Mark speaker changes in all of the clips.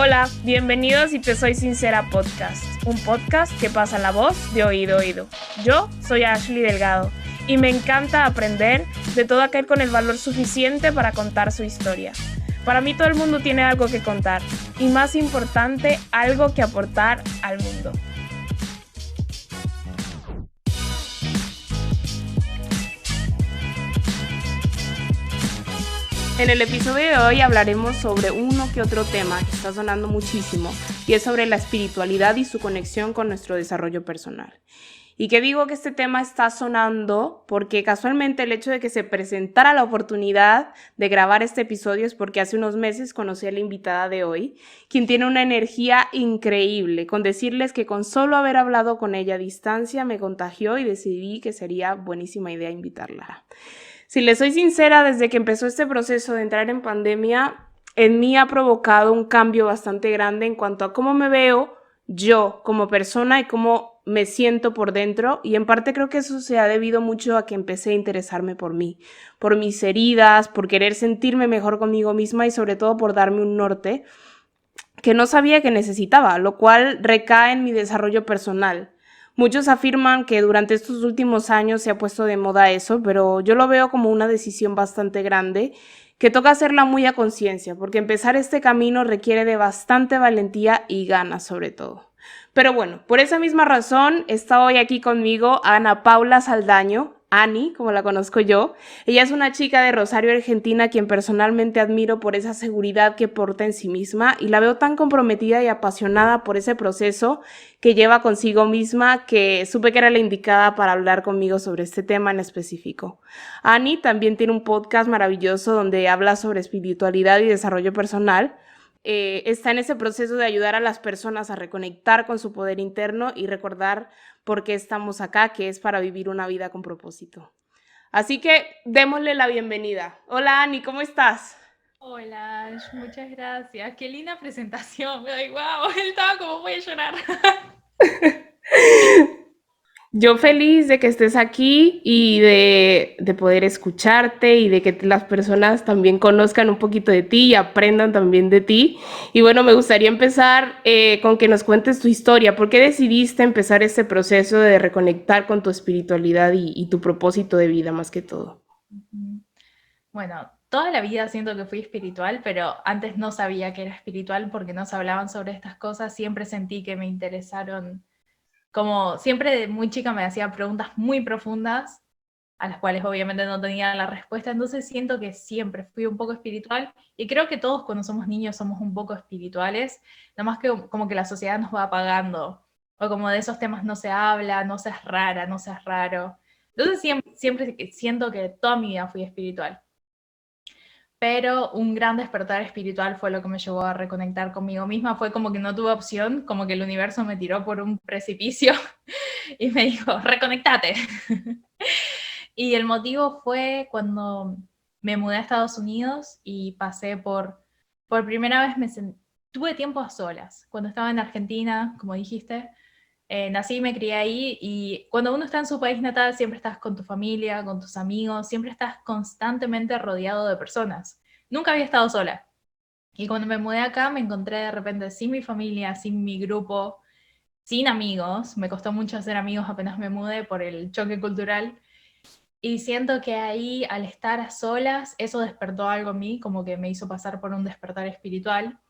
Speaker 1: Hola, bienvenidos y Te Soy Sincera Podcast, un podcast que pasa la voz de oído a oído. Yo soy Ashley Delgado y me encanta aprender de todo aquel con el valor suficiente para contar su historia. Para mí todo el mundo tiene algo que contar y, más importante, algo que aportar al mundo. En el episodio de hoy hablaremos sobre uno que otro tema que está sonando muchísimo, y es sobre la espiritualidad y su conexión con nuestro desarrollo personal. ¿Y qué digo que este tema está sonando? Porque casualmente el hecho de que se presentara la oportunidad de grabar este episodio es porque hace unos meses conocí a la invitada de hoy, quien tiene una energía increíble. Con decirles que con solo haber hablado con ella a distancia me contagió y decidí que sería buenísima idea invitarla. Si les soy sincera, desde que empezó este proceso de entrar en pandemia, en mí ha provocado un cambio bastante grande en cuanto a cómo me veo yo como persona y cómo me siento por dentro, y en parte creo que eso se ha debido mucho a que empecé a interesarme por mí, por mis heridas, por querer sentirme mejor conmigo misma y sobre todo por darme un norte que no sabía que necesitaba, lo cual recae en mi desarrollo personal. Muchos afirman que durante estos últimos años se ha puesto de moda eso, pero yo lo veo como una decisión bastante grande que toca hacerla muy a conciencia, porque empezar este camino requiere de bastante valentía y ganas sobre todo. Pero bueno, por esa misma razón está hoy aquí conmigo Ana Paula Saldaño, Ani, como la conozco yo. Ella es una chica de Rosario, Argentina, a quien personalmente admiro por esa seguridad que porta en sí misma, y la veo tan comprometida y apasionada por ese proceso que lleva consigo misma, que supe que era la indicada para hablar conmigo sobre este tema en específico. Ani también tiene un podcast maravilloso donde habla sobre espiritualidad y desarrollo personal. Está en ese proceso de ayudar a las personas a reconectar con su poder interno y recordar por qué estamos acá, que es para vivir una vida con propósito. Así que démosle la bienvenida. Hola Ani, ¿cómo estás?
Speaker 2: Hola, muchas gracias. Qué linda presentación. Ay, wow, estaba como voy a llorar.
Speaker 1: Yo feliz de que estés aquí y de poder escucharte y de que las personas también conozcan un poquito de ti y aprendan también de ti. Y bueno, me gustaría empezar con que nos cuentes tu historia. ¿Por qué decidiste empezar este proceso de reconectar con tu espiritualidad y tu propósito de vida más que todo?
Speaker 2: Bueno, toda la vida siento que fui espiritual, pero antes no sabía que era espiritual porque no se hablaban sobre estas cosas. Siempre sentí que me interesaron, como siempre de muy chica me hacía preguntas muy profundas, a las cuales obviamente no tenía la respuesta. Entonces siento que siempre fui un poco espiritual y creo que todos cuando somos niños somos un poco espirituales, nada más que como que la sociedad nos va apagando, o como de esos temas no se habla, no seas rara, no seas raro. Entonces siempre siento que toda mi vida fui espiritual, pero un gran despertar espiritual fue lo que me llevó a reconectar conmigo misma. Fue como que no tuve opción, como que el universo me tiró por un precipicio y me dijo, reconectate. Y el motivo fue cuando me mudé a Estados Unidos y pasé por primera vez tuve tiempo a solas. Cuando estaba en Argentina, como dijiste, nací y me crié ahí, y cuando uno está en su país natal siempre estás con tu familia, con tus amigos, siempre estás constantemente rodeado de personas. Nunca había estado sola. Y cuando me mudé acá me encontré de repente sin mi familia, sin mi grupo, sin amigos. Me costó mucho hacer amigos apenas me mudé por el choque cultural. Y siento que ahí, al estar a solas, eso despertó algo en mí, como que me hizo pasar por un despertar espiritual,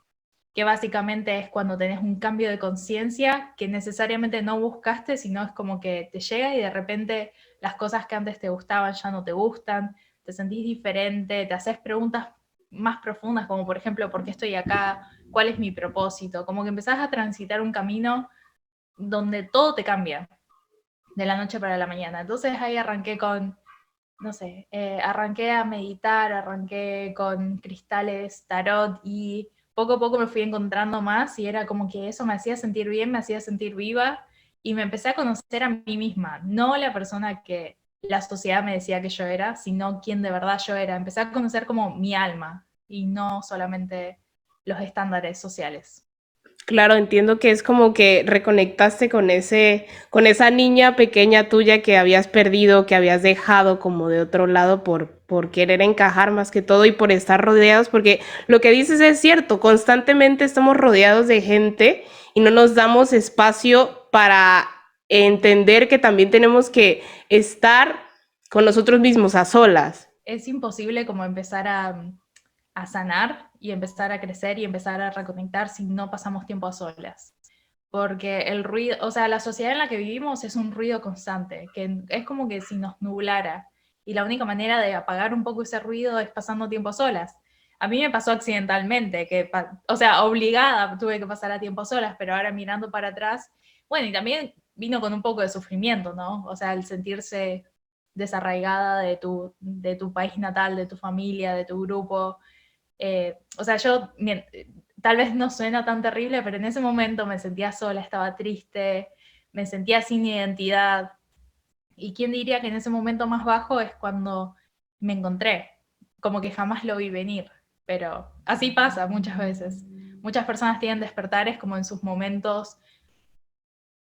Speaker 2: que básicamente es cuando tenés un cambio de conciencia que necesariamente no buscaste, sino es como que te llega y de repente las cosas que antes te gustaban ya no te gustan, te sentís diferente, te haces preguntas más profundas, como por ejemplo, ¿por qué estoy acá? ¿Cuál es mi propósito? Como que empezás a transitar un camino donde todo te cambia de la noche para la mañana. Entonces ahí arranqué con, no sé, arranqué a meditar, arranqué con cristales, tarot, y poco a poco me fui encontrando más y era como que eso me hacía sentir bien, me hacía sentir viva, y me empecé a conocer a mí misma, no la persona que la sociedad me decía que yo era, sino quién de verdad yo era. Empecé a conocer como mi alma y no solamente los estándares sociales.
Speaker 1: Claro, entiendo que es como que reconectaste con esa niña pequeña tuya que habías perdido, que habías dejado como de otro lado por querer encajar más que todo y por estar rodeados, porque lo que dices es cierto, constantemente estamos rodeados de gente y no nos damos espacio para entender que también tenemos que estar con nosotros mismos a solas.
Speaker 2: Es imposible como empezar a sanar y empezar a crecer y empezar a reconectar si no pasamos tiempo a solas. Porque el ruido, o sea, la sociedad en la que vivimos es un ruido constante, que es como que si nos nublara. Y la única manera de apagar un poco ese ruido es pasando tiempo a solas. A mí me pasó accidentalmente, o sea, obligada tuve que pasar a tiempo a solas, pero ahora mirando para atrás, bueno, y también vino con un poco de sufrimiento, ¿no? O sea, el sentirse desarraigada de tu país natal, de tu familia, de tu grupo. O sea, tal vez no suena tan terrible, pero en ese momento me sentía sola, estaba triste, me sentía sin identidad. Y quién diría que en ese momento más bajo es cuando me encontré, como que jamás lo vi venir, pero así pasa muchas veces. Muchas personas tienen despertares como en sus momentos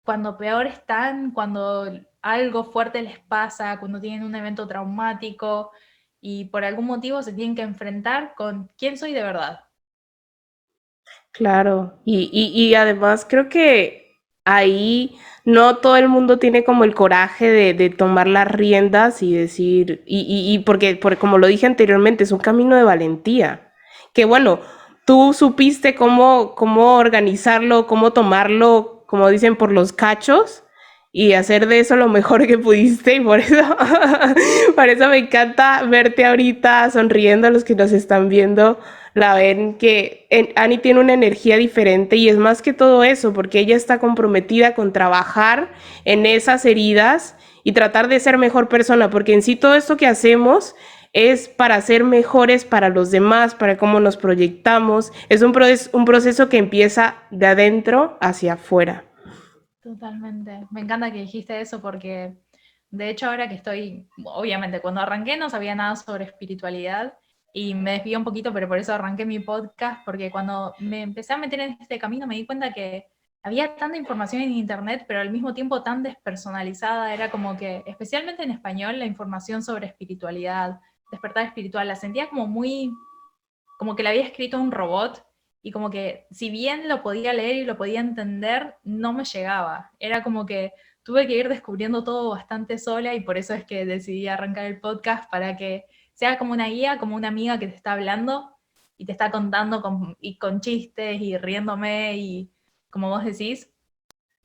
Speaker 2: cuando peor están, cuando algo fuerte les pasa, cuando tienen un evento traumático y por algún motivo se tienen que enfrentar con quién soy de verdad.
Speaker 1: Claro, y además creo que ahí no todo el mundo tiene como el coraje de tomar las riendas y decir, porque como lo dije anteriormente, es un camino de valentía. Que bueno, tú supiste cómo organizarlo, cómo tomarlo, como dicen, por los cachos y hacer de eso lo mejor que pudiste y por eso, por eso me encanta verte ahorita sonriendo a los que nos están viendo la ven que Annie tiene una energía diferente y es más que todo eso, porque ella está comprometida con trabajar en esas heridas y tratar de ser mejor persona, porque en sí todo esto que hacemos es para ser mejores para los demás, para cómo nos proyectamos, es un proceso que empieza de adentro hacia afuera.
Speaker 2: Totalmente. Me encanta que dijiste eso porque, de hecho, ahora que estoy, obviamente, cuando arranqué no sabía nada sobre espiritualidad y me desvié un poquito, pero por eso arranqué mi podcast, porque cuando me empecé a meter en este camino me di cuenta que había tanta información en internet, pero al mismo tiempo tan despersonalizada. Era como que, especialmente en español, la información sobre espiritualidad, despertar espiritual, la sentía como muy como que la había escrito un robot y como que si bien lo podía leer y lo podía entender, no me llegaba. Era como que tuve que ir descubriendo todo bastante sola y por eso es que decidí arrancar el podcast para que sea como una guía, como una amiga que te está hablando y te está contando y con chistes y riéndome y como vos decís.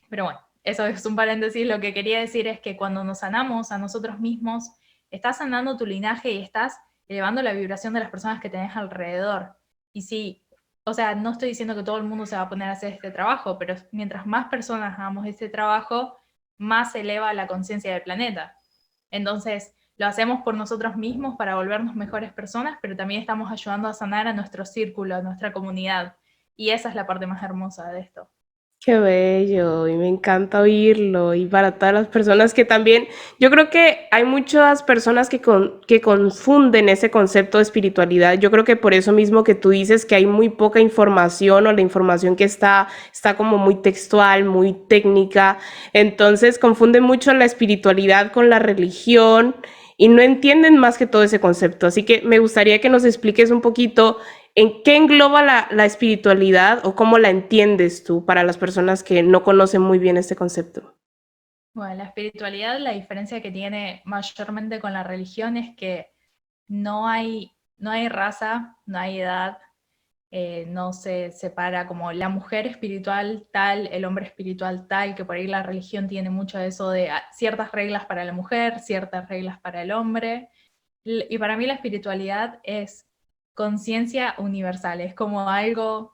Speaker 2: Pero bueno, eso es un paréntesis. Lo que quería decir es que cuando nos sanamos a nosotros mismos, estás sanando tu linaje y estás elevando la vibración de las personas que tenés alrededor. Y sí, o sea, no estoy diciendo que todo el mundo se va a poner a hacer este trabajo, pero mientras más personas hagamos este trabajo, más se eleva la conciencia del planeta. Entonces, lo hacemos por nosotros mismos para volvernos mejores personas, pero también estamos ayudando a sanar a nuestro círculo, a nuestra comunidad. Y esa es la parte más hermosa de esto.
Speaker 1: Qué bello, y me encanta oírlo. Y para todas las personas que también, yo creo que hay muchas personas que confunden ese concepto de espiritualidad. Yo creo que por eso mismo que tú dices que hay muy poca información o la información que está como muy textual, muy técnica. Entonces confunden mucho la espiritualidad con la religión y no entienden más que todo ese concepto. Así que me gustaría que nos expliques un poquito ¿en qué engloba la espiritualidad o cómo la entiendes tú para las personas que no conocen muy bien este concepto?
Speaker 2: Bueno, la espiritualidad, la diferencia que tiene mayormente con la religión es que no hay raza, no hay edad, no se separa como la mujer espiritual tal, el hombre espiritual tal, que por ahí la religión tiene mucho de eso de ciertas reglas para la mujer, ciertas reglas para el hombre. Y para mí la espiritualidad es conciencia universal, es como algo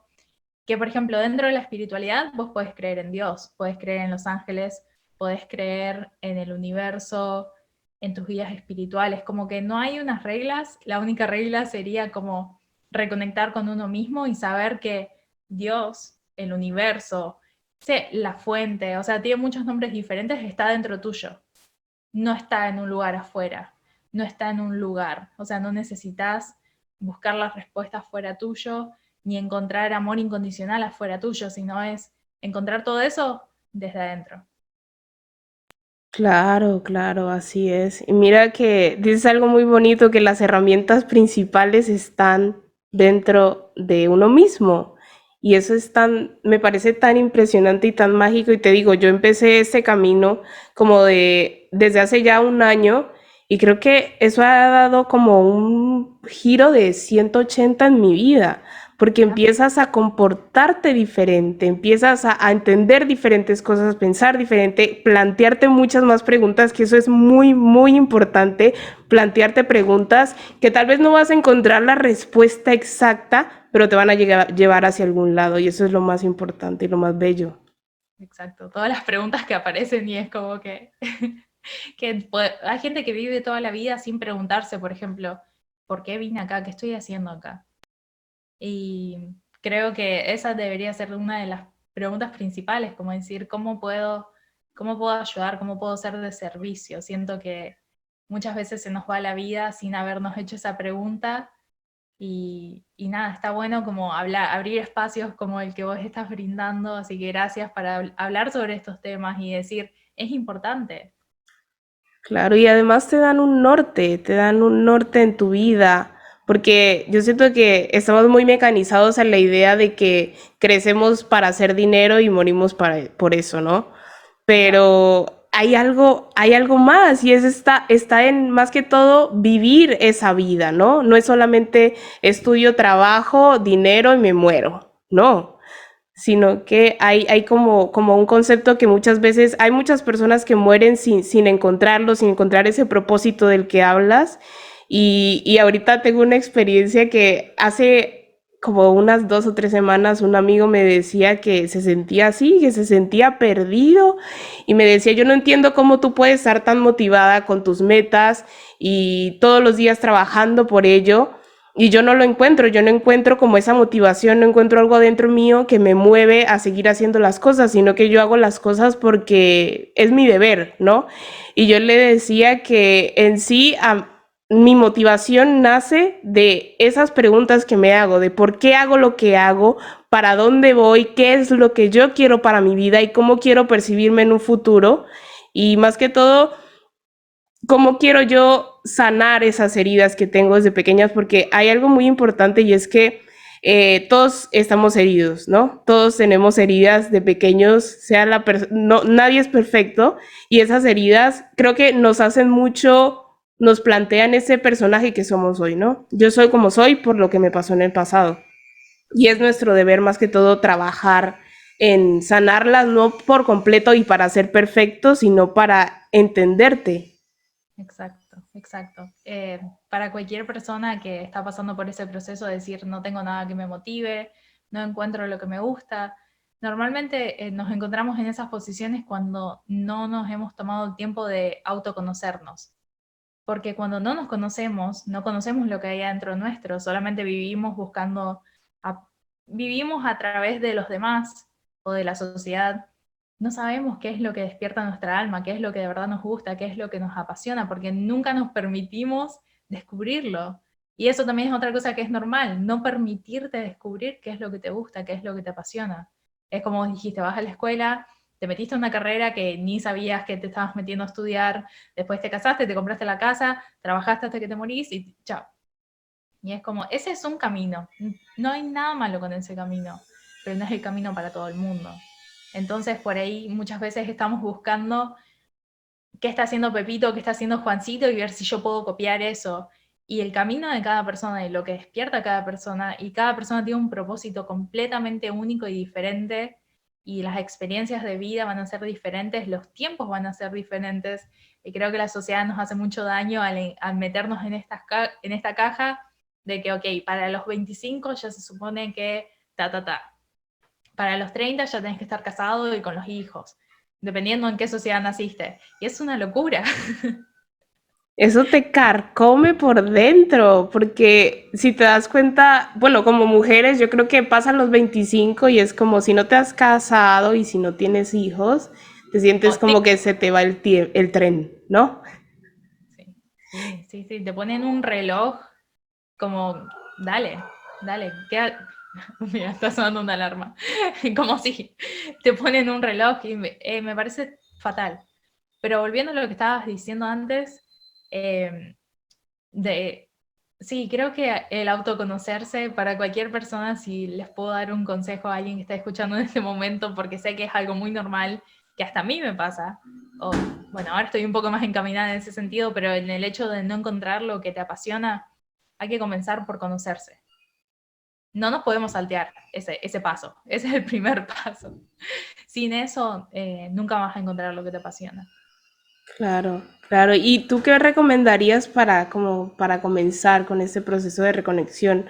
Speaker 2: que, por ejemplo, dentro de la espiritualidad vos podés creer en Dios, podés creer en los ángeles, podés creer en el universo, en tus guías espirituales, como que no hay unas reglas, la única regla sería como reconectar con uno mismo y saber que Dios, el universo, la fuente, o sea, tiene muchos nombres diferentes, está dentro tuyo, no está en un lugar afuera, no está en un lugar, o sea, no necesitas buscar las respuestas fuera tuyo, ni encontrar amor incondicional afuera tuyo, sino es encontrar todo eso desde adentro.
Speaker 1: Claro, claro, así es. Y mira que dices algo muy bonito, que las herramientas principales están dentro de uno mismo. Y eso es tan, me parece tan impresionante y tan mágico. Y te digo, yo empecé este camino como desde hace ya un año y creo que eso ha dado como un giro de 180 en mi vida, porque empiezas a comportarte diferente, empiezas a entender diferentes cosas, pensar diferente, plantearte muchas más preguntas, que eso es muy, muy importante, plantearte preguntas que tal vez no vas a encontrar la respuesta exacta, pero te van a llevar hacia algún lado, y eso es lo más importante y lo más bello.
Speaker 2: Exacto, todas las preguntas que aparecen y es como que, hay gente que vive toda la vida sin preguntarse, por ejemplo, ¿por qué vine acá? ¿Qué estoy haciendo acá? Y creo que esa debería ser una de las preguntas principales, como decir, cómo puedo ayudar? ¿Cómo puedo ser de servicio? Siento que muchas veces se nos va la vida sin habernos hecho esa pregunta y nada, está bueno como hablar, abrir espacios como el que vos estás brindando, así que gracias para hablar sobre estos temas y decir, es importante.
Speaker 1: Claro, y además te dan un norte en tu vida, porque yo siento que estamos muy mecanizados en la idea de que crecemos para hacer dinero y morimos por eso, ¿no?
Speaker 2: Ya,
Speaker 1: Pero hay algo más, y está en más que todo vivir esa vida, ¿no? No es solamente estudio, trabajo, dinero y me muero, no, sino que hay como un concepto que muchas veces hay muchas personas que mueren sin encontrarlo, sin encontrar ese propósito del que hablas. Y ahorita tengo una experiencia que hace como unas 2 o 3 semanas un amigo me decía que se sentía así, que se sentía perdido, y me decía, yo no entiendo cómo tú puedes estar tan motivada con tus metas y todos los días trabajando por ello, y yo no lo encuentro, yo no encuentro como esa motivación, no encuentro algo dentro mío que me mueve a seguir haciendo las cosas, sino que yo hago las cosas porque es mi deber, ¿no? Y yo le decía que en sí mi motivación nace de esas preguntas que me hago, de por qué hago lo que hago, para dónde voy, qué es lo que yo quiero para mi vida y cómo quiero percibirme en un futuro. Y más que todo, cómo quiero yo sanar esas heridas que tengo desde pequeñas, porque hay algo muy importante, y es que todos estamos heridos, ¿no? Todos tenemos heridas de pequeños, no, nadie es perfecto, y esas heridas creo que nos hacen mucho, nos plantean ese personaje que somos hoy, ¿no? Yo soy como soy por lo que me pasó en el pasado, y es nuestro deber más que todo trabajar en sanarlas, no por completo y para ser perfecto, sino para entenderte.
Speaker 2: exacto, exacto. Para cualquier persona que está pasando por ese proceso de decir no tengo nada que me motive, no encuentro lo que me gusta, normalmente nos encontramos en esas posiciones cuando no nos hemos tomado el tiempo de autoconocernos. Porque cuando no nos conocemos, no conocemos lo que hay adentro nuestro, solamente vivimos a, vivimos a través de los demás o de la sociedad. No sabemos qué es lo que despierta nuestra alma, qué es lo que de verdad nos gusta, qué es lo que nos apasiona, porque nunca nos permitimos descubrirlo. Y eso también es otra cosa que es normal, no permitirte descubrir qué es lo que te gusta, qué es lo que te apasiona. Es como vos dijiste, vas a la escuela, te metiste en una carrera que ni sabías que te estabas metiendo a estudiar, después te casaste, te compraste la casa, trabajaste hasta que te morís y chao. Y es como, ese es un camino. No hay nada malo con ese camino, pero no es el camino para todo el mundo. Entonces, por ahí muchas veces estamos buscando qué está haciendo Pepito, qué está haciendo Juancito y ver si yo puedo copiar eso. Y el camino de cada persona y lo que despierta a cada persona, y cada persona tiene un propósito completamente único y diferente, y las experiencias de vida van a ser diferentes, los tiempos van a ser diferentes, y creo que la sociedad nos hace mucho daño al meternos en esta caja de que, ok, para los 25 ya se supone que ta. Para los 30 ya tenés que estar casado y con los hijos, dependiendo en qué sociedad naciste. Y es una locura.
Speaker 1: Eso te carcome por dentro, porque si te das cuenta, bueno, como mujeres, yo creo que pasan los 25 y es como si no te has casado y si no tienes hijos, te sientes
Speaker 2: O
Speaker 1: como que se te va el tren, ¿no?
Speaker 2: sí, te ponen un reloj como, dale, Mira, está sonando una alarma. Como si te ponen un reloj y me parece fatal. Pero volviendo a lo que estabas diciendo antes, eh, de, sí, creo que el autoconocerse para cualquier persona, si les puedo dar un consejo a alguien que está escuchando en este momento, porque sé que es algo muy normal, que hasta a mí me pasa, o bueno, ahora estoy un poco más encaminada en ese sentido, pero en el hecho de no encontrar lo que te apasiona, hay que comenzar por conocerse. No nos podemos saltear ese paso, ese es el primer paso. Sin eso, nunca vas a encontrar lo que te apasiona.
Speaker 1: Claro, claro. ¿Y tú qué recomendarías para, como, para comenzar con este proceso de reconexión?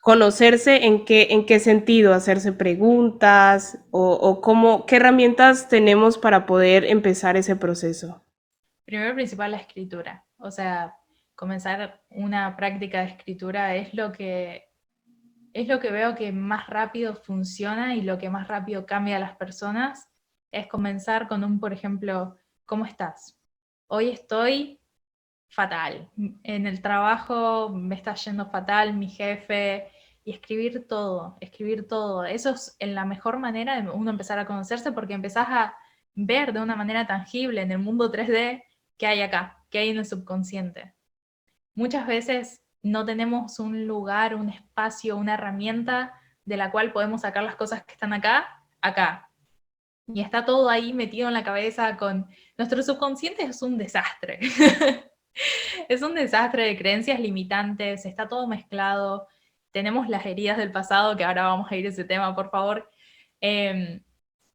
Speaker 1: ¿Conocerse en qué sentido? ¿Hacerse preguntas? O cómo, qué herramientas tenemos para poder empezar ese proceso?
Speaker 2: Primero principal, la escritura. O sea, comenzar una práctica de escritura es lo que veo que más rápido funciona y lo que más rápido cambia a las personas. Es comenzar con un, por ejemplo, ¿cómo estás? Hoy estoy fatal. En el trabajo me está yendo fatal, mi jefe, y escribir todo, escribir todo. Eso es la mejor manera de uno empezar a conocerse porque empezás a ver de una manera tangible en el mundo 3D qué hay acá, qué hay en el subconsciente. Muchas veces no tenemos un lugar, un espacio, una herramienta de la cual podemos sacar las cosas que están acá, acá. Y está todo ahí metido en la cabeza con... Nuestro subconsciente es un desastre. Es un desastre de creencias limitantes, está todo mezclado, tenemos las heridas del pasado, que ahora vamos a ir a ese tema, por favor. Eh,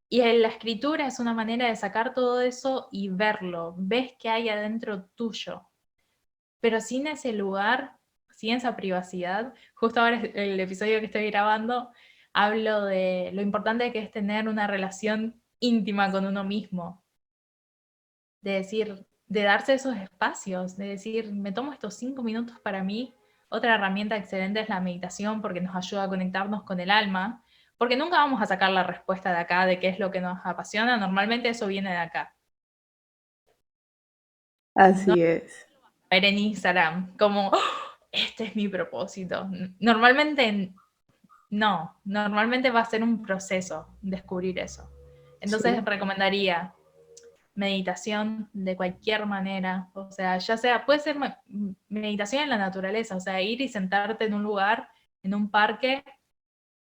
Speaker 2: y la escritura es una manera de sacar todo eso y verlo, ves qué hay adentro tuyo, pero sin ese lugar, sin esa privacidad. Justo ahora el episodio que estoy grabando, hablo de lo importante que es tener una relación íntima con uno mismo, de decir, de darse esos espacios, de decir, me tomo estos 5 minutos para mí. Otra herramienta excelente es la meditación porque nos ayuda a conectarnos con el alma, porque nunca vamos a sacar la respuesta de acá de qué es lo que nos apasiona, normalmente eso viene de acá. No
Speaker 1: Así es.
Speaker 2: ver en Instagram como, "Oh, este es mi propósito". Normalmente no, normalmente va a ser un proceso descubrir eso. Entonces
Speaker 1: Sí.
Speaker 2: recomendaría meditación de cualquier manera, o sea, ya sea, puede ser meditación en la naturaleza, o sea, ir y sentarte en un lugar, en un parque,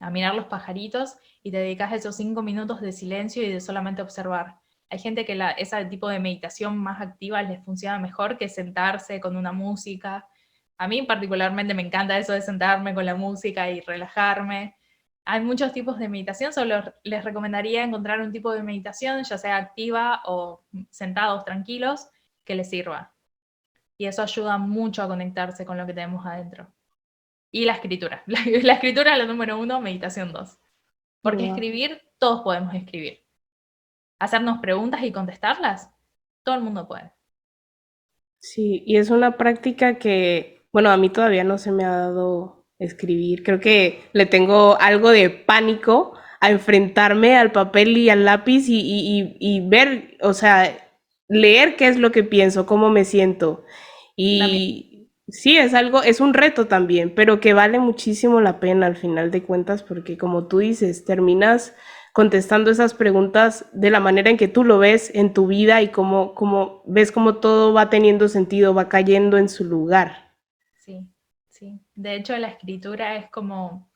Speaker 2: a mirar los pajaritos y te dedicas esos 5 minutos de silencio y de solamente observar. Hay gente que ese tipo de meditación más activa les funciona mejor que sentarse con una música. A mí particularmente me encanta eso de sentarme con la música y relajarme. Hay muchos tipos de meditación, solo les recomendaría encontrar un tipo de meditación, ya sea activa o sentados tranquilos, que les sirva. Y eso ayuda mucho a conectarse con lo que tenemos adentro. Y la escritura. La escritura es la número 1, meditación 2. Porque
Speaker 1: Wow.
Speaker 2: escribir, todos podemos escribir. Hacernos preguntas y contestarlas, todo el mundo puede.
Speaker 1: Sí, y es una práctica que, bueno, a mí todavía no se me ha dado escribir. Creo que le tengo algo de pánico a enfrentarme al papel y al lápiz y ver, o sea, leer qué es lo que pienso, cómo me siento.
Speaker 2: La mía.
Speaker 1: Y sí, es algo, es un reto también, pero que vale muchísimo la pena al final de cuentas, porque como tú dices, terminas contestando esas preguntas de la manera en que tú lo ves en tu vida y cómo ves cómo todo va teniendo sentido, va cayendo en su lugar.
Speaker 2: Sí, sí. De hecho, la escritura es como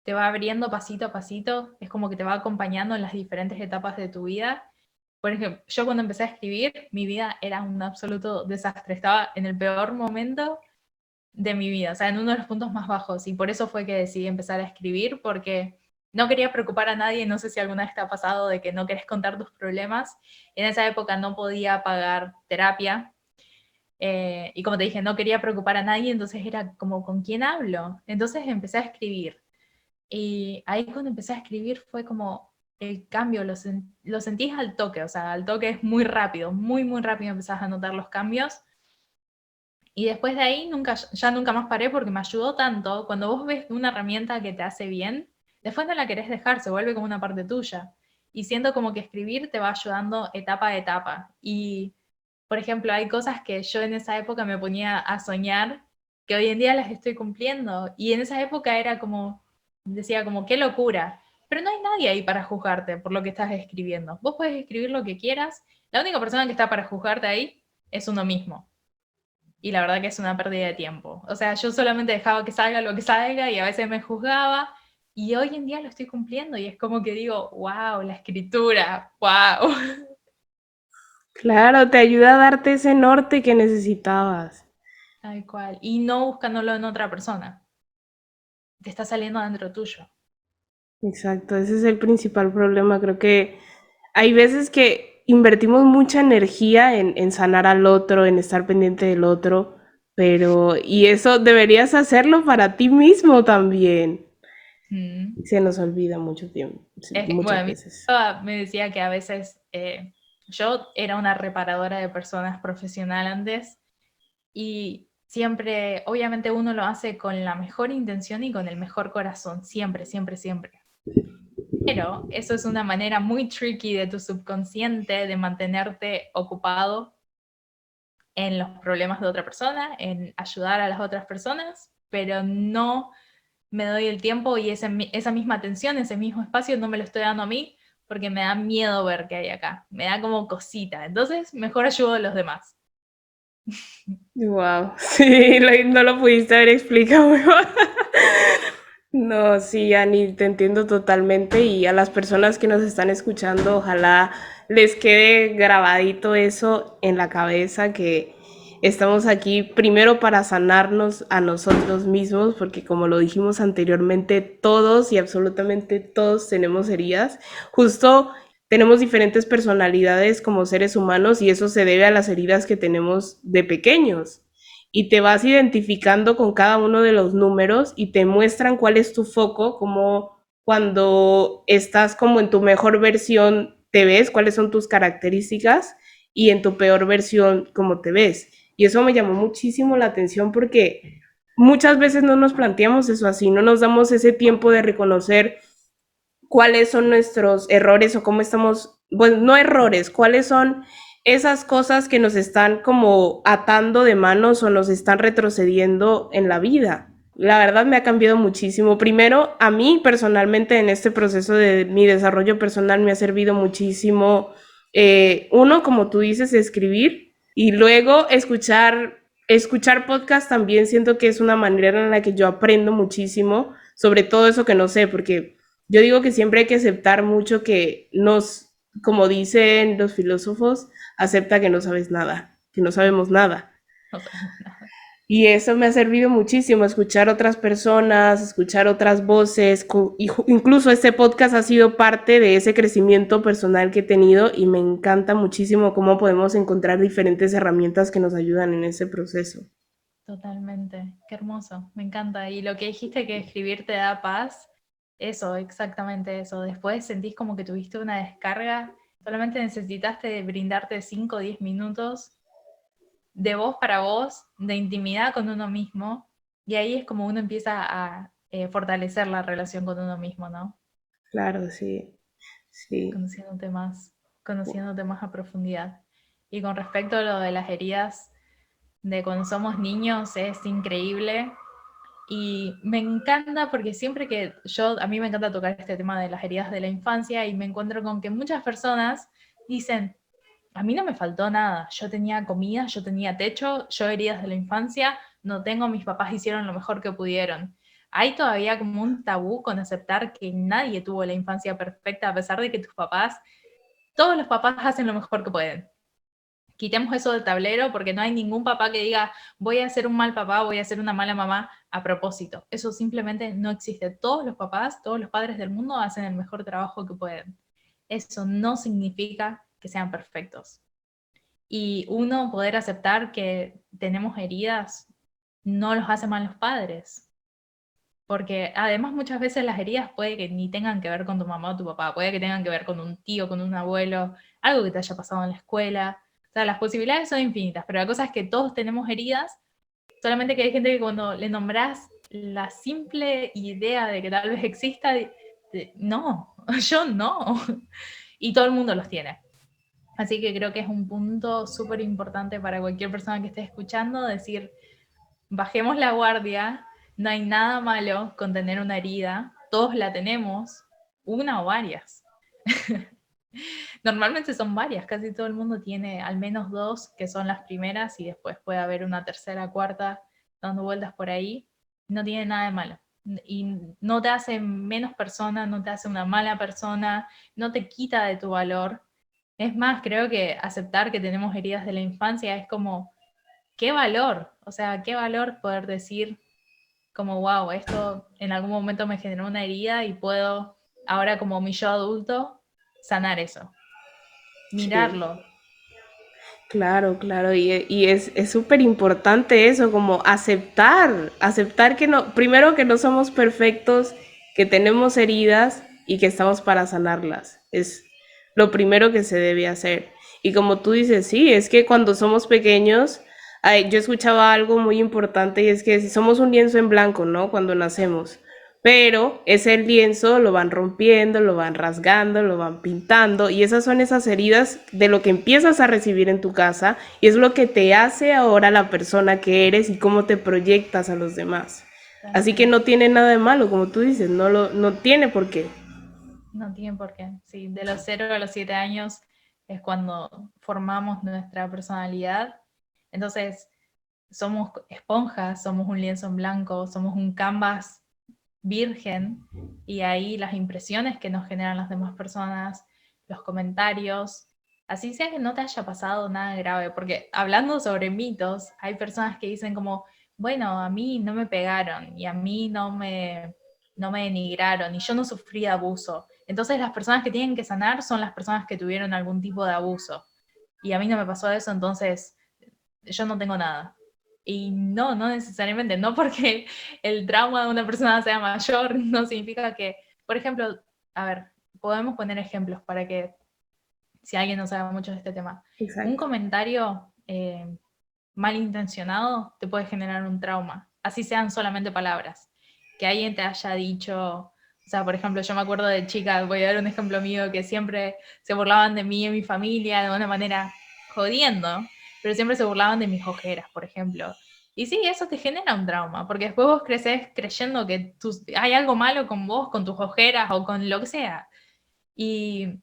Speaker 2: te va abriendo pasito a pasito, es como que te va acompañando en las diferentes etapas de tu vida. Por ejemplo, yo cuando empecé a escribir, mi vida era un absoluto desastre. Estaba en el peor momento de mi vida, o sea, en uno de los puntos más bajos. Y por eso fue que decidí empezar a escribir, porque no quería preocupar a nadie. No sé si alguna vez te ha pasado de que no querés contar tus problemas. En esa época no podía pagar terapia. Y como te dije, no quería preocupar a nadie, entonces era como, ¿con quién hablo? Entonces empecé a escribir. Y ahí cuando empecé a escribir fue como el cambio, lo sentís al toque, o sea, al toque es muy rápido, muy, muy rápido empezás a notar los cambios. Y después de ahí nunca, ya nunca más paré porque me ayudó tanto. Cuando vos ves una herramienta que te hace bien, después no la querés dejar, se vuelve como una parte tuya. Y siento como que escribir te va ayudando etapa a etapa. Y, por ejemplo, hay cosas que yo en esa época me ponía a soñar que hoy en día las estoy cumpliendo. Y en esa época era como, decía como, qué locura. Pero no hay nadie ahí para juzgarte por lo que estás escribiendo. Vos podés escribir lo que quieras. La única persona que está para juzgarte ahí es uno mismo. Y la verdad que es una pérdida de tiempo. O sea, yo solamente dejaba que salga lo que salga y a veces me juzgaba. Y hoy en día lo estoy cumpliendo y es como que digo, wow, la escritura, wow.
Speaker 1: Claro, te ayuda a darte ese norte que necesitabas.
Speaker 2: Tal cual. Y no buscándolo en otra persona. Te está saliendo dentro tuyo.
Speaker 1: Exacto, ese es el principal problema. Creo que hay veces que invertimos mucha energía en sanar al otro, en estar pendiente del otro, pero, y eso deberías hacerlo para ti mismo también.
Speaker 2: Mm.
Speaker 1: Se nos olvida mucho tiempo, sí,
Speaker 2: Es que,
Speaker 1: muchas
Speaker 2: bueno, mi
Speaker 1: veces.
Speaker 2: papá me decía que a veces yo era una reparadora de personas profesional antes y siempre, obviamente uno lo hace con la mejor intención y con el mejor corazón, siempre, siempre, siempre. Pero eso es una manera muy tricky de tu subconsciente de mantenerte ocupado en los problemas de otra persona, en ayudar a las otras personas, pero no me doy el tiempo y esa misma atención, ese mismo espacio no me lo estoy dando a mí porque me da miedo ver qué hay acá, me da como cosita, entonces mejor ayudo a los demás.
Speaker 1: Wow, sí, no lo pudiste haber explicado mejor. No, sí, Ani, te entiendo totalmente y a las personas que nos están escuchando, ojalá les quede grabadito eso en la cabeza, que estamos aquí primero para sanarnos a nosotros mismos, porque como lo dijimos anteriormente, todos y absolutamente todos tenemos heridas. Justo tenemos diferentes personalidades como seres humanos y eso se debe a las heridas que tenemos de pequeños y te vas identificando con cada uno de los números y te muestran cuál es tu foco, como cuando estás como en tu mejor versión te ves, cuáles son tus características y en tu peor versión cómo te ves. Y eso me llamó muchísimo la atención porque muchas veces no nos planteamos eso así, no nos damos ese tiempo de reconocer cuáles son nuestros errores o cómo estamos, bueno, no errores, cuáles son esas cosas que nos están como atando de manos o nos están retrocediendo en la vida. La verdad me ha cambiado muchísimo. Primero, a mí personalmente en este proceso de mi desarrollo personal me ha servido muchísimo, uno, como tú dices, escribir y luego escuchar podcast también siento que es una manera en la que yo aprendo muchísimo sobre todo eso que no sé, porque yo digo que siempre hay que aceptar mucho que como dicen los filósofos, acepta que no sabes nada, que no sabemos nada.
Speaker 2: No sabemos nada.
Speaker 1: Y eso me ha servido muchísimo, escuchar otras personas, escuchar otras voces, incluso este podcast ha sido parte de ese crecimiento personal que he tenido y me encanta muchísimo cómo podemos encontrar diferentes herramientas que nos ayudan en ese proceso.
Speaker 2: Totalmente, qué hermoso, me encanta. Y lo que dijiste que escribir te da paz, eso, exactamente eso. Después sentís como que tuviste una descarga, solamente necesitaste brindarte 5 o 10 minutos de vos para vos, de intimidad con uno mismo, y ahí es como uno empieza a fortalecer la relación con uno mismo, ¿no?
Speaker 1: Claro, sí, sí.
Speaker 2: Conociéndote más, conociéndote más a profundidad. Y con respecto a lo de las heridas de cuando somos niños, es increíble. Y me encanta porque siempre que a mí me encanta tocar este tema de las heridas de la infancia y me encuentro con que muchas personas dicen, a mí no me faltó nada, yo tenía comida, yo tenía techo, yo heridas de la infancia, no tengo, mis papás hicieron lo mejor que pudieron. Hay todavía como un tabú con aceptar que nadie tuvo la infancia perfecta, a pesar de que todos los papás hacen lo mejor que pueden. Quitemos eso del tablero porque no hay ningún papá que diga voy a ser un mal papá, voy a ser una mala mamá a propósito. Eso simplemente no existe. Todos los papás, todos los padres del mundo hacen el mejor trabajo que pueden. Eso no significa que sean perfectos. Y uno poder aceptar que tenemos heridas no los hace mal los padres. Porque además muchas veces las heridas puede que ni tengan que ver con tu mamá o tu papá, puede que tengan que ver con un tío, con un abuelo, algo que te haya pasado en la escuela. O sea, las posibilidades son infinitas, pero la cosa es que todos tenemos heridas, solamente que hay gente que cuando le nombrás la simple idea de que tal vez exista, no, yo no. Y todo el mundo los tiene. Así que creo que es un punto súper importante para cualquier persona que esté escuchando, decir, bajemos la guardia, no hay nada malo con tener una herida, todos la tenemos, una o varias. Normalmente son varias, casi todo el mundo tiene al menos dos, que son las primeras, y después puede haber una tercera, cuarta, dando vueltas por ahí. No tiene nada de malo. Y no te hace menos persona, no te hace una mala persona, no te quita de tu valor. Es más, creo que aceptar que tenemos heridas de la infancia es como, qué valor, o sea, qué valor poder decir como, wow, esto en algún momento me generó una herida y puedo, ahora como mi yo adulto, sanar eso,
Speaker 1: Sí.
Speaker 2: mirarlo.
Speaker 1: Claro, claro, y es súper importante eso, como aceptar que no, primero que no somos perfectos, que tenemos heridas y que estamos para sanarlas. Es lo primero que se debe hacer. Y como tú dices, sí, es que cuando somos pequeños, ay, yo escuchaba algo muy importante y es que si somos un lienzo en blanco, ¿no? Cuando nacemos. Pero ese lienzo lo van rompiendo, lo van rasgando, lo van pintando y esas son esas heridas de lo que empiezas a recibir en tu casa y es lo que te hace ahora la persona que eres y cómo te proyectas a los demás.
Speaker 2: Tal
Speaker 1: Así que
Speaker 2: cual.
Speaker 1: no tiene nada de malo, como tú dices, no tiene por qué.
Speaker 2: No tiene por qué. Sí, de los 0 a los 7 años es cuando formamos nuestra personalidad. Entonces, somos esponjas, somos un lienzo en blanco, somos un canvas virgen, y ahí las impresiones que nos generan las demás personas, los comentarios, así sea que no te haya pasado nada grave, porque hablando sobre mitos, hay personas que dicen como, bueno, a mí no me pegaron y a mí no me denigraron y yo no sufrí abuso. Entonces las personas que tienen que sanar son las personas que tuvieron algún tipo de abuso. Y a mí no me pasó eso, entonces yo no tengo nada. Y no, no necesariamente, no porque el trauma de una persona sea mayor, no significa que, por ejemplo, a ver, podemos poner ejemplos para que, si alguien no sabe mucho de este tema, un
Speaker 1: Exacto.
Speaker 2: comentario malintencionado te puede generar un trauma, así sean solamente palabras. Que alguien te haya dicho, o sea, por ejemplo, yo me acuerdo de chicas, voy a dar un ejemplo mío, que siempre se burlaban de mí y mi familia de una manera jodiendo, pero siempre se burlaban de mis ojeras, por ejemplo. Y sí, eso te genera un trauma, porque después vos creces creyendo que hay algo malo con vos, con tus ojeras o con lo que sea. Y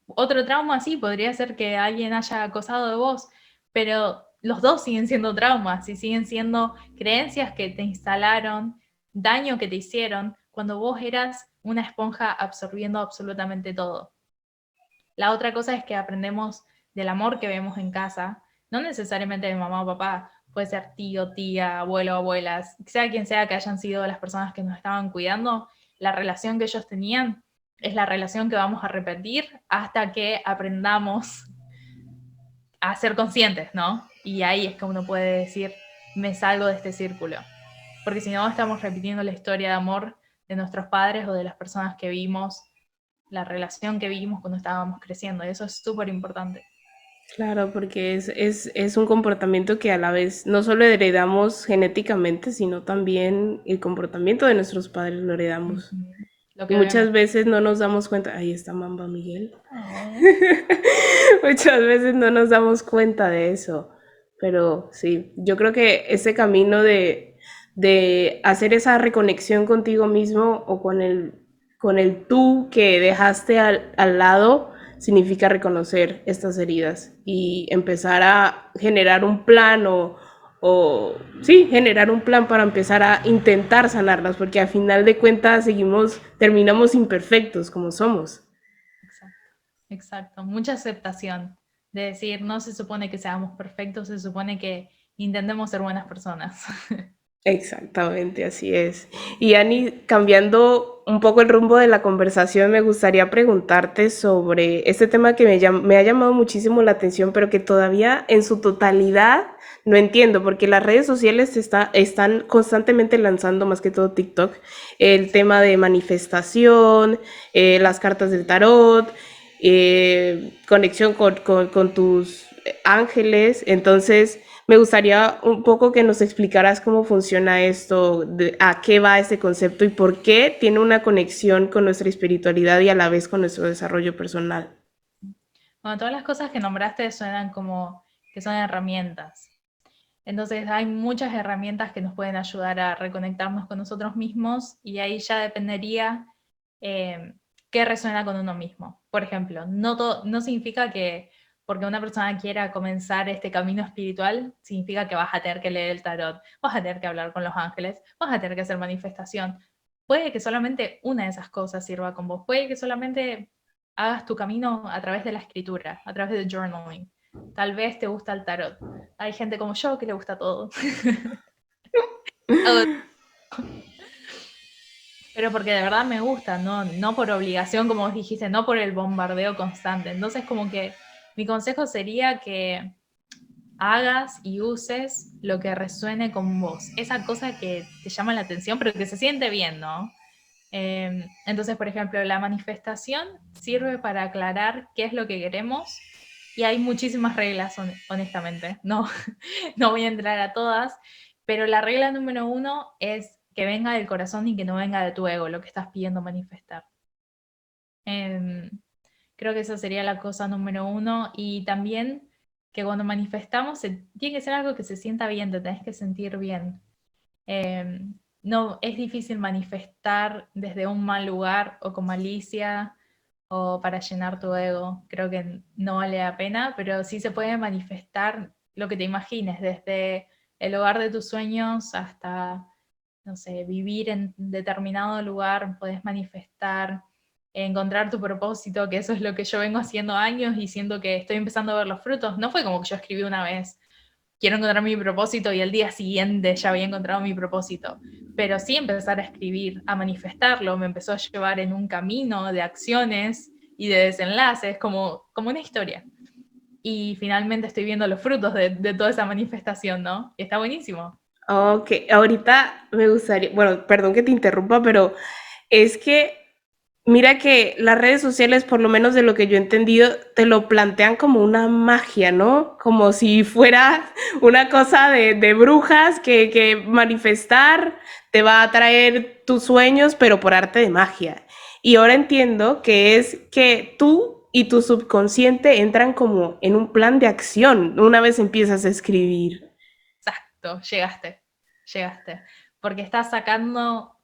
Speaker 2: otro trauma sí podría ser que alguien haya acosado de vos, pero los dos siguen siendo traumas y siguen siendo creencias que te instalaron, daño que te hicieron cuando vos eras una esponja absorbiendo absolutamente todo. La otra cosa es que aprendemos del amor que vemos en casa, no necesariamente de mamá o papá, puede ser tío, tía, abuelo, abuelas, sea quien sea que hayan sido las personas que nos estaban cuidando, la relación que ellos tenían es la relación que vamos a repetir hasta que aprendamos a ser conscientes, ¿no? Y ahí es que uno puede decir, me salgo de este círculo. Porque si no, estamos repitiendo la historia de amor de nuestros padres o de las personas que vimos, la relación que vimos cuando estábamos creciendo. Y eso es súper importante.
Speaker 1: Claro, porque es un comportamiento que a la vez no solo heredamos genéticamente, sino también el comportamiento de nuestros padres lo heredamos.
Speaker 2: Uh-huh. Lo
Speaker 1: Y
Speaker 2: que vemos.
Speaker 1: muchas veces no nos damos cuenta, ahí está Mamba Miguel.
Speaker 2: Oh.
Speaker 1: Muchas veces no nos damos cuenta de eso. Pero sí, yo creo que ese camino de hacer esa reconexión contigo mismo o con el tú que dejaste al lado significa reconocer estas heridas y empezar a generar un plan o sí, generar un plan para empezar a intentar sanarlas, porque al final de cuentas terminamos imperfectos como somos.
Speaker 2: Exacto, exacto. Mucha aceptación de decir, no se supone que seamos perfectos, se supone que intentemos ser buenas personas.
Speaker 1: Exactamente, así es. Y Ani, cambiando un poco el rumbo de la conversación, me gustaría preguntarte sobre este tema que me ha llamado muchísimo la atención, pero que todavía en su totalidad no entiendo, porque las redes sociales están constantemente lanzando, más que todo TikTok, el
Speaker 2: Sí.
Speaker 1: tema de manifestación, las cartas del tarot, conexión con tus ángeles. Entonces, me gustaría un poco que nos explicaras cómo funciona esto, a qué va este concepto y por qué tiene una conexión con nuestra espiritualidad y a la vez con nuestro desarrollo personal.
Speaker 2: Bueno, todas las cosas que nombraste suenan como que son herramientas. Entonces hay muchas herramientas que nos pueden ayudar a reconectarnos con nosotros mismos y ahí ya dependería qué resuena con uno mismo. Por ejemplo, no significa que porque una persona quiera comenzar este camino espiritual, significa que vas a tener que leer el tarot, vas a tener que hablar con los ángeles, vas a tener que hacer manifestación. Puede que solamente una de esas cosas sirva con vos, puede que solamente hagas tu camino a través de la escritura, a través del journaling. Tal vez te gusta el tarot. Hay gente como yo que le gusta todo. Pero porque de verdad me gusta, no por obligación, como vos dijiste, no por el bombardeo constante. Entonces, como que mi consejo sería que hagas y uses lo que resuene con vos. Esa cosa que te llama la atención, pero que se siente bien, ¿no? Entonces, por ejemplo, la manifestación sirve para aclarar qué es lo que queremos y hay muchísimas reglas, honestamente. No, no voy a entrar a todas, pero la regla número 1 es que venga del corazón y que no venga de tu ego, lo que estás pidiendo manifestar. Creo que esa sería la cosa número 1 y también que cuando manifestamos tiene que ser algo que se sienta bien, te tenés que sentir bien. No, es difícil manifestar desde un mal lugar o con malicia o para llenar tu ego. Creo que no vale la pena, pero sí se puede manifestar lo que te imagines, desde el hogar de tus sueños hasta, no sé, vivir en determinado lugar, puedes manifestar, encontrar tu propósito, que eso es lo que yo vengo haciendo años y siento que estoy empezando a ver los frutos. No fue como que yo escribí una vez, quiero encontrar mi propósito y el día siguiente ya había encontrado mi propósito. Pero sí empezar a escribir, a manifestarlo, me empezó a llevar en un camino de acciones y de desenlaces, como una historia. Y finalmente estoy viendo los frutos de toda esa manifestación, ¿no? Y está buenísimo.
Speaker 1: Ok, ahorita me gustaría, bueno, perdón que te interrumpa, pero es que mira que las redes sociales, por lo menos de lo que yo he entendido, te lo plantean como una magia, ¿no? Como si fuera una cosa de brujas que manifestar te va a traer tus sueños, pero por arte de magia. Y ahora entiendo que es que tú y tu subconsciente entran como en un plan de acción una vez empiezas a escribir.
Speaker 2: Exacto, llegaste. Porque estás sacando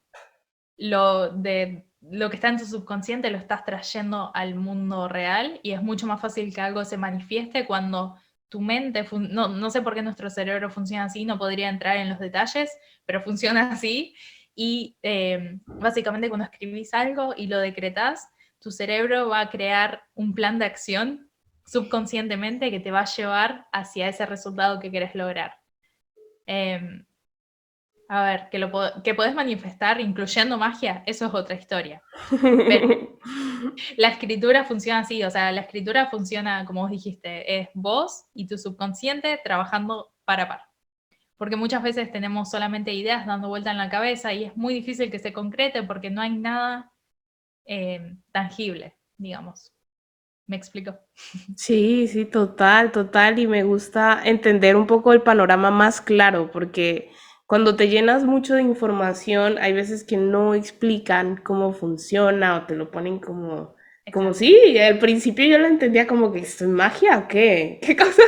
Speaker 2: lo que está en tu subconsciente, lo estás trayendo al mundo real y es mucho más fácil que algo se manifieste cuando tu mente, no sé por qué nuestro cerebro funciona así, no podría entrar en los detalles, pero funciona así. Y básicamente cuando escribís algo y lo decretás, tu cerebro va a crear un plan de acción subconscientemente que te va a llevar hacia ese resultado que querés lograr. A ver, que podés manifestar incluyendo magia, eso es otra historia. Pero la escritura funciona así, o sea, la escritura funciona, como vos dijiste, es vos y tu subconsciente trabajando par a par. Porque muchas veces tenemos solamente ideas dando vuelta en la cabeza y es muy difícil que se concrete porque no hay nada tangible, digamos. ¿Me explico?
Speaker 1: Sí, sí, total, total. Y me gusta entender un poco el panorama más claro, porque cuando te llenas mucho de información, hay veces que no explican cómo funciona o te lo ponen como
Speaker 2: Exacto.
Speaker 1: sí, al principio yo lo entendía como que esto es magia o qué, qué cosa.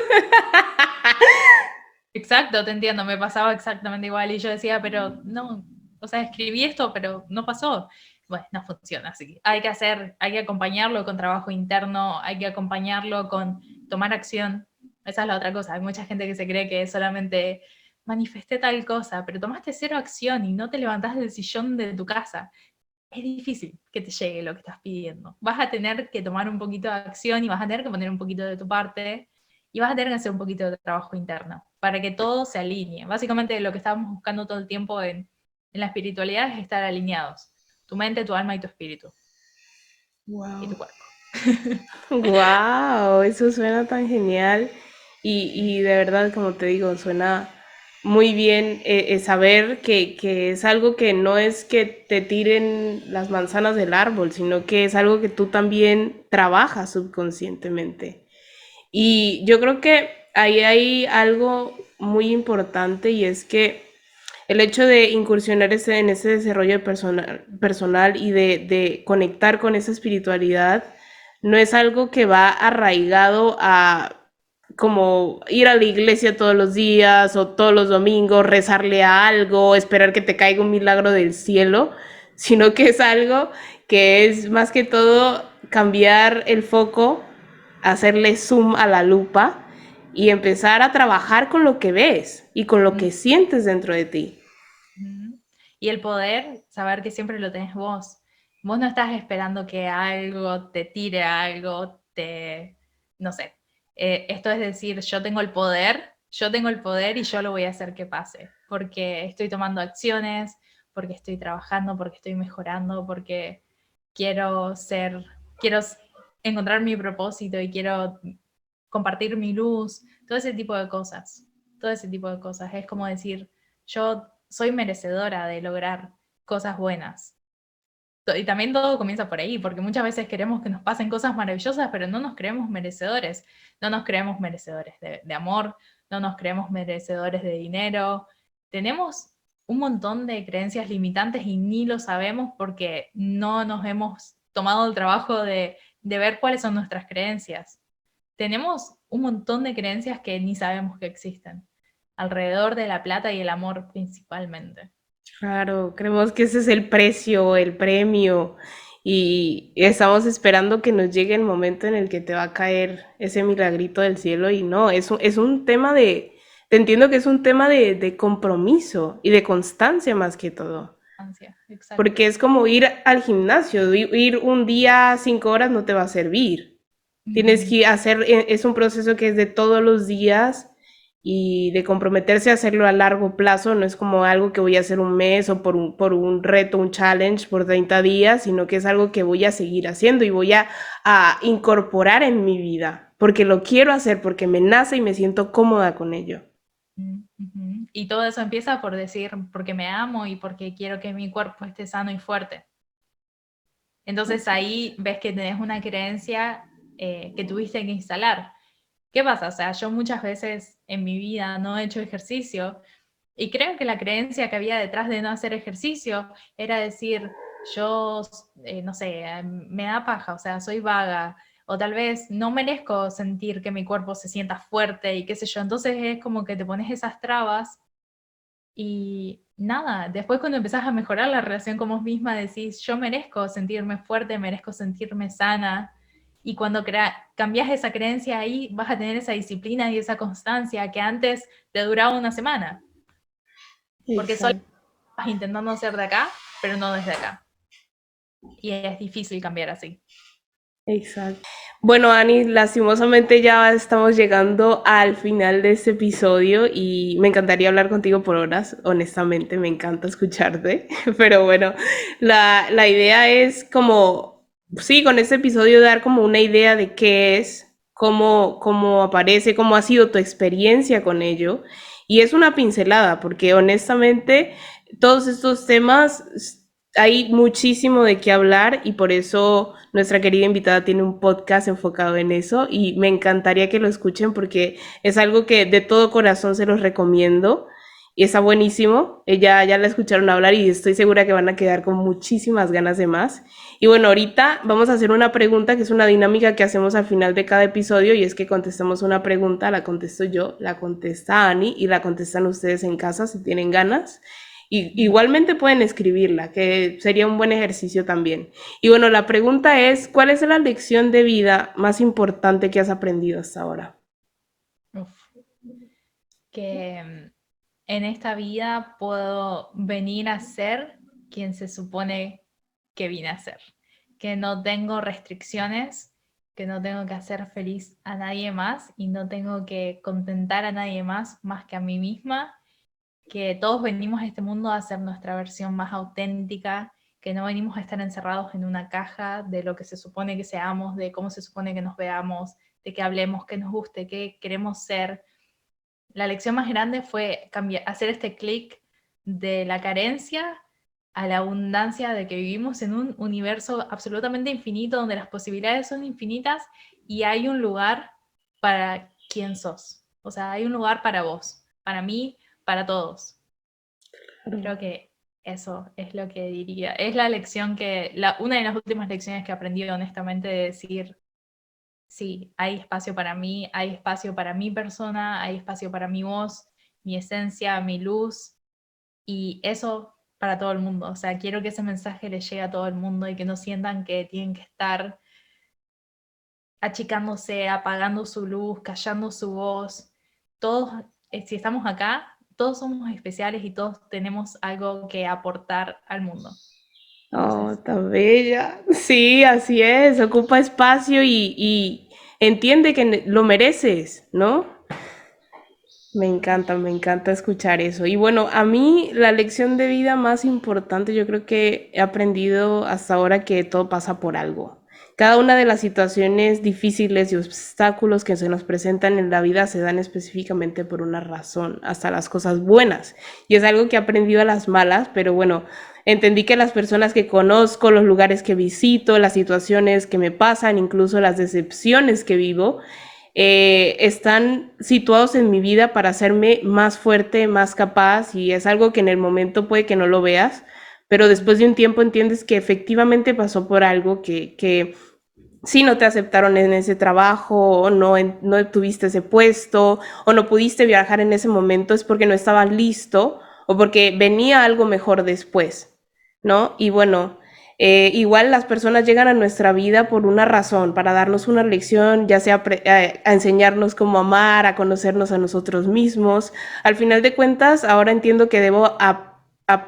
Speaker 2: Exacto, te entiendo, me pasaba exactamente igual y yo decía, pero no, o sea, escribí esto, pero no pasó. Bueno, no funciona así. Hay que acompañarlo con trabajo interno, hay que acompañarlo con tomar acción. Esa es la otra cosa. Hay mucha gente que se cree que solamente manifesté tal cosa, pero tomaste cero acción y no te levantás del sillón de tu casa. Es difícil que te llegue lo que estás pidiendo. Vas a tener que tomar un poquito de acción y vas a tener que poner un poquito de tu parte y vas a tener que hacer un poquito de trabajo interno para que todo se alinee. Básicamente lo que estamos buscando todo el tiempo en la espiritualidad es estar alineados. Tu mente, tu alma y tu espíritu. Y tu
Speaker 1: Wow.
Speaker 2: cuerpo.
Speaker 1: Wow, eso suena tan genial y de verdad, como te digo, suena muy bien saber que es algo que no es que te tiren las manzanas del árbol, sino que es algo que tú también trabajas subconscientemente. Y yo creo que ahí hay algo muy importante y es que el hecho de incursionar en ese desarrollo personal y de conectar con esa espiritualidad no es algo que va arraigado a como ir a la iglesia todos los días o todos los domingos, rezarle a algo, esperar que te caiga un milagro del cielo, sino que es algo que es más que todo cambiar el foco, hacerle zoom a la lupa y empezar a trabajar con lo que ves y con lo que sientes dentro de ti.
Speaker 2: Y el poder, saber que siempre lo tenés vos. Vos no estás esperando que algo te tire algo, no sé. Esto es decir, yo tengo el poder y yo lo voy a hacer que pase, porque estoy tomando acciones, porque estoy trabajando, porque estoy mejorando, porque quiero quiero encontrar mi propósito y quiero compartir mi luz, todo ese tipo de cosas, todo ese tipo de cosas. Es como decir, yo soy merecedora de lograr cosas buenas. Y también todo comienza por ahí, porque muchas veces queremos que nos pasen cosas maravillosas, pero no nos creemos merecedores. No nos creemos merecedores de amor, no nos creemos merecedores de dinero. Tenemos un montón de creencias limitantes y ni lo sabemos porque no nos hemos tomado el trabajo de ver cuáles son nuestras creencias. Tenemos un montón de creencias que ni sabemos que existen, alrededor de la plata y el amor principalmente.
Speaker 1: Claro, creemos que ese es el precio, el premio, y estamos esperando que nos llegue el momento en el que te va a caer ese milagrito del cielo y no, es un tema te entiendo que es un tema de compromiso y de constancia más que todo,
Speaker 2: Ansia, exacto.
Speaker 1: porque es como ir al gimnasio, ir un día 5 horas no te va a servir. Tienes
Speaker 2: Ujú.
Speaker 1: que hacer, es un proceso que es de todos los días y de comprometerse a hacerlo a largo plazo, no es como algo que voy a hacer un mes o por un reto, un challenge por 30 días, sino que es algo que voy a seguir haciendo y voy a incorporar en mi vida, porque lo quiero hacer, porque me nace y me siento cómoda con ello.
Speaker 2: Ujú. Y todo eso empieza por decir, porque me amo y porque quiero que mi cuerpo esté sano y fuerte. Entonces ahí ves que tenés una creencia que tuviste que instalar. ¿Qué pasa? O sea, yo muchas veces en mi vida no he hecho ejercicio y creo que la creencia que había detrás de no hacer ejercicio era decir, yo, no sé, me da paja, o sea, soy vaga, o tal vez no merezco sentir que mi cuerpo se sienta fuerte y qué sé yo. Entonces es como que te pones esas trabas y nada, después cuando empezás a mejorar la relación con vos misma decís, yo merezco sentirme fuerte, merezco sentirme sana. Y cuando cambias esa creencia ahí, vas a tener esa disciplina y esa constancia que antes te duraba una semana. Porque solo
Speaker 1: Exacto.
Speaker 2: vas intentando hacer de acá, pero no desde acá. Y es difícil cambiar así.
Speaker 1: Exacto. Bueno, Ani, lastimosamente ya estamos llegando al final de este episodio y me encantaría hablar contigo por horas, honestamente, me encanta escucharte, pero bueno, la idea es como, sí, con este episodio dar como una idea de qué es, cómo aparece, cómo ha sido tu experiencia con ello y es una pincelada, porque honestamente todos estos temas hay muchísimo de qué hablar y por eso nuestra querida invitada tiene un podcast enfocado en eso y me encantaría que lo escuchen porque es algo que de todo corazón se los recomiendo y está buenísimo. Ella ya la escucharon hablar y estoy segura que van a quedar con muchísimas ganas de más. Y bueno, ahorita vamos a hacer una pregunta que es una dinámica que hacemos al final de cada episodio y es que contestamos una pregunta, la contesto yo, la contesta Ani y la contestan ustedes en casa si tienen ganas. Y, igualmente pueden escribirla, que sería un buen ejercicio también. Y bueno, la pregunta es, ¿cuál es la lección de vida más importante que has aprendido hasta ahora?
Speaker 2: Uf. Que en esta vida puedo venir a ser quien se supone que vine a ser. Que no tengo restricciones, que no tengo que hacer feliz a nadie más y no tengo que contentar a nadie más que a mí misma, que todos venimos a este mundo a ser nuestra versión más auténtica, que no venimos a estar encerrados en una caja de lo que se supone que seamos, de cómo se supone que nos veamos, de que hablemos, que nos guste, que queremos ser. La lección más grande fue hacer este clic de la carencia a la abundancia, de que vivimos en un universo absolutamente infinito donde las posibilidades son infinitas y hay un lugar para quien sos. O sea, hay un lugar para vos, para mí, para todos. Creo que eso es lo que diría. Es la lección una de las últimas lecciones que aprendí honestamente de decir, sí, hay espacio para mí, hay espacio para mi persona, hay espacio para mi voz, mi esencia, mi luz, y eso para todo el mundo. O sea, quiero que ese mensaje le llegue a todo el mundo y que no sientan que tienen que estar achicándose, apagando su luz, callando su voz. Todos, si estamos acá, todos somos especiales y todos tenemos algo que aportar al mundo.
Speaker 1: Oh,
Speaker 2: Entonces,
Speaker 1: tan bella. Sí, así es, ocupa espacio y entiende que lo mereces, ¿no? Me encanta escuchar eso. Y bueno, a mí la lección de vida más importante, yo creo que he aprendido hasta ahora que todo pasa por algo. Cada una de las situaciones difíciles y obstáculos que se nos presentan en la vida se dan específicamente por una razón, hasta las cosas buenas. Y es algo que he aprendido a las malas, pero bueno, entendí que las personas que conozco, los lugares que visito, las situaciones que me pasan, incluso las decepciones que vivo, están situados en mi vida para hacerme más fuerte, más capaz, y es algo que en el momento puede que no lo veas, pero después de un tiempo entiendes que efectivamente pasó por algo, que si no te aceptaron en ese trabajo, o no, no tuviste ese puesto, o no pudiste viajar en ese momento, es porque no estabas listo, o porque venía algo mejor después, ¿no? Y bueno, igual las personas llegan a nuestra vida por una razón, para darnos una lección, ya sea a enseñarnos cómo amar, a conocernos a nosotros mismos. Al final de cuentas, ahora entiendo que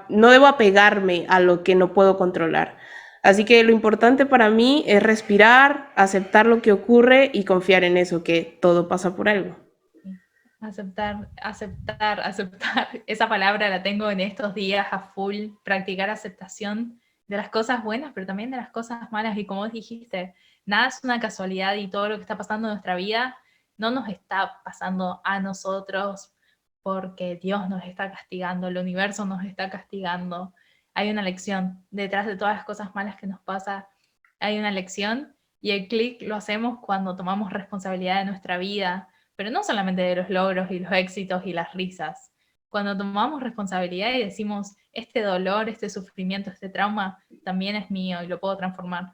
Speaker 1: no debo apegarme a lo que no puedo controlar. Así que lo importante para mí es respirar, aceptar lo que ocurre y confiar en eso, que todo pasa por algo.
Speaker 2: aceptar, aceptar, aceptar. Esa palabra la tengo en estos días a full, practicar aceptación de las cosas buenas, pero también de las cosas malas. Y como vos dijiste, nada es una casualidad y todo lo que está pasando en nuestra vida no nos está pasando a nosotros porque Dios nos está castigando, el universo nos está castigando. Hay una lección detrás de todas las cosas malas que nos pasa. Hay una lección y el clic lo hacemos cuando tomamos responsabilidad de nuestra vida, pero no solamente de los logros y los éxitos y las risas. Cuando tomamos responsabilidad y decimos, este dolor, este sufrimiento, este trauma, también es mío y lo puedo transformar.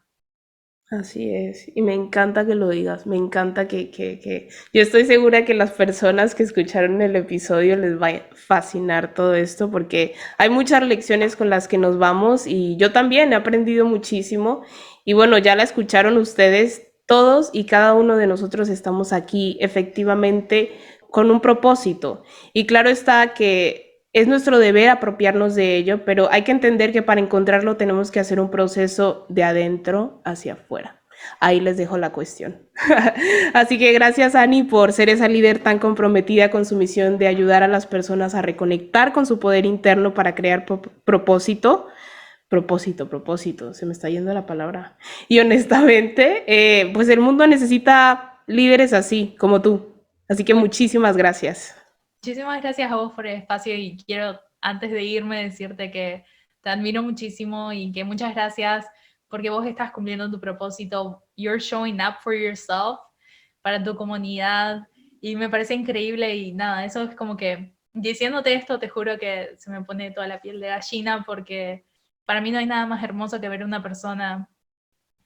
Speaker 1: Así es, y me encanta que lo digas, me encanta que... Yo estoy segura que las personas que escucharon el episodio les va a fascinar todo esto porque hay muchas lecciones con las que nos vamos y yo también he aprendido muchísimo y bueno, ya la escucharon ustedes, todos y cada uno de nosotros estamos aquí efectivamente con un propósito y claro está que es nuestro deber apropiarnos de ello, pero hay que entender que para encontrarlo tenemos que hacer un proceso de adentro hacia afuera. Ahí les dejo la cuestión. Así que gracias, Ani, por ser esa líder tan comprometida con su misión de ayudar a las personas a reconectar con su poder interno para crear propósito. Propósito, se me está yendo la palabra. Y honestamente, pues el mundo necesita líderes así, como tú. Así que muchísimas gracias.
Speaker 2: Muchísimas gracias a vos por el espacio y quiero, antes de irme, decirte que te admiro muchísimo y que muchas gracias porque vos estás cumpliendo tu propósito. You're showing up for yourself, para tu comunidad y me parece increíble y nada, eso es como que diciéndote esto te juro que se me pone toda la piel de gallina porque para mí no hay nada más hermoso que ver a una persona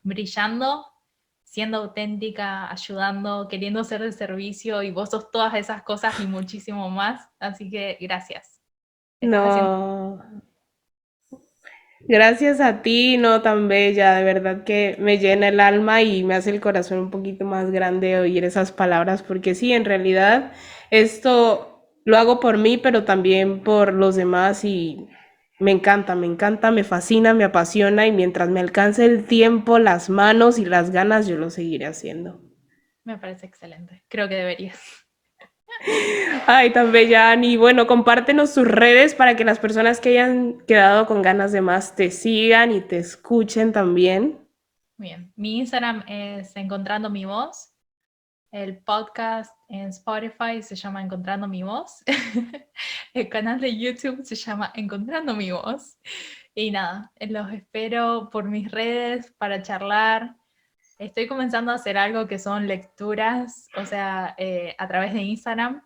Speaker 2: brillando, siendo auténtica, ayudando, queriendo ser de servicio y vos sos todas esas cosas y muchísimo más. Así que gracias. Estás haciendo...
Speaker 1: No, gracias a ti, no tan bella, de verdad que me llena el alma y me hace el corazón un poquito más grande oír esas palabras, porque sí, en realidad esto lo hago por mí, pero también por los demás y me encanta, me fascina, me apasiona y mientras me alcance el tiempo, las manos y las ganas, yo lo seguiré haciendo.
Speaker 2: Me parece excelente. Creo que deberías.
Speaker 1: Ay, tan bella, Ani. Bueno, compártenos tus redes para que las personas que hayan quedado con ganas de más te sigan y te escuchen también.
Speaker 2: Bien. Mi Instagram es Encontrando mi voz. El podcast en Spotify se llama Encontrando mi voz. El canal de YouTube se llama Encontrando mi voz. Y nada, los espero por mis redes para charlar. Estoy comenzando a hacer algo que son lecturas, o sea, a través de Instagram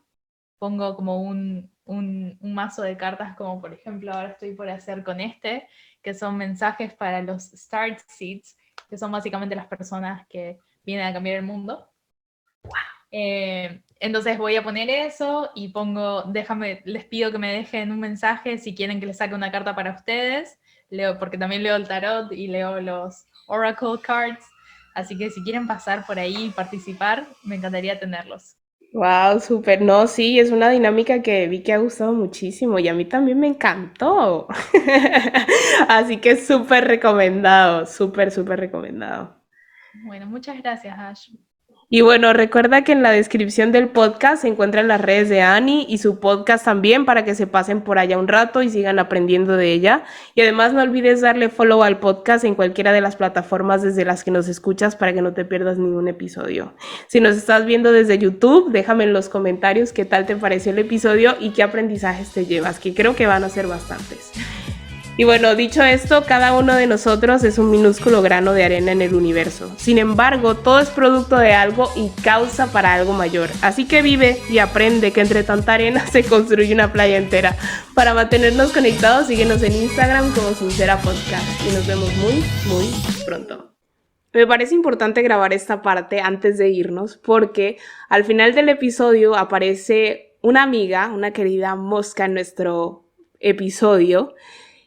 Speaker 2: pongo como un mazo de cartas, como por ejemplo ahora estoy por hacer con este, que son mensajes para los Start Seeds, que son básicamente las personas que viene a cambiar el mundo. Entonces voy a poner eso y les pido que me dejen un mensaje si quieren que les saque una carta para ustedes. Porque también leo el tarot y leo los Oracle Cards. Así que si quieren pasar por ahí y participar, me encantaría tenerlos.
Speaker 1: Wow, súper. No, sí, es una dinámica que vi que ha gustado muchísimo y a mí también me encantó. Así que súper recomendado, súper, súper recomendado.
Speaker 2: Bueno, muchas gracias, Ash.
Speaker 1: Y bueno, recuerda que en la descripción del podcast se encuentran las redes de Ani y su podcast también para que se pasen por allá un rato y sigan aprendiendo de ella. Y además no olvides darle follow al podcast en cualquiera de las plataformas desde las que nos escuchas para que no te pierdas ningún episodio. Si nos estás viendo desde YouTube, déjame en los comentarios qué tal te pareció el episodio y qué aprendizajes te llevas, que creo que van a ser bastantes. Y bueno, dicho esto, cada uno de nosotros es un minúsculo grano de arena en el universo. Sin embargo, todo es producto de algo y causa para algo mayor. Así que vive y aprende que entre tanta arena se construye una playa entera. Para mantenernos conectados, síguenos en Instagram como Sincera Podcast. Y nos vemos muy, muy pronto. Me parece importante grabar esta parte antes de irnos porque al final del episodio aparece una amiga, una querida mosca en nuestro episodio,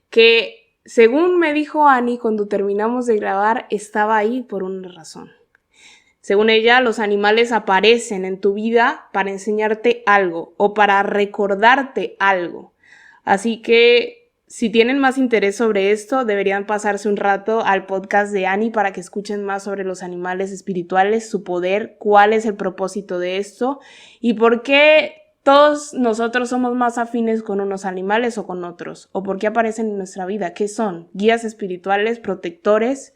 Speaker 1: que según me dijo Ani cuando terminamos de grabar, estaba ahí por una razón. Según ella, los animales aparecen en tu vida para enseñarte algo o para recordarte algo. Así que si tienen más interés sobre esto, deberían pasarse un rato al podcast de Ani para que escuchen más sobre los animales espirituales, su poder, cuál es el propósito de esto y por qué todos nosotros somos más afines con unos animales o con otros, o por qué aparecen en nuestra vida, qué son, guías espirituales, protectores.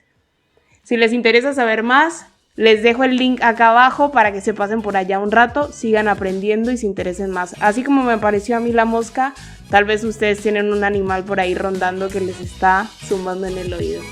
Speaker 1: Si les interesa saber más, les dejo el link acá abajo para que se pasen por allá un rato, sigan aprendiendo y se interesen más. Así como me pareció a mí la mosca, tal vez ustedes tienen un animal por ahí rondando que les está zumbando en el oído.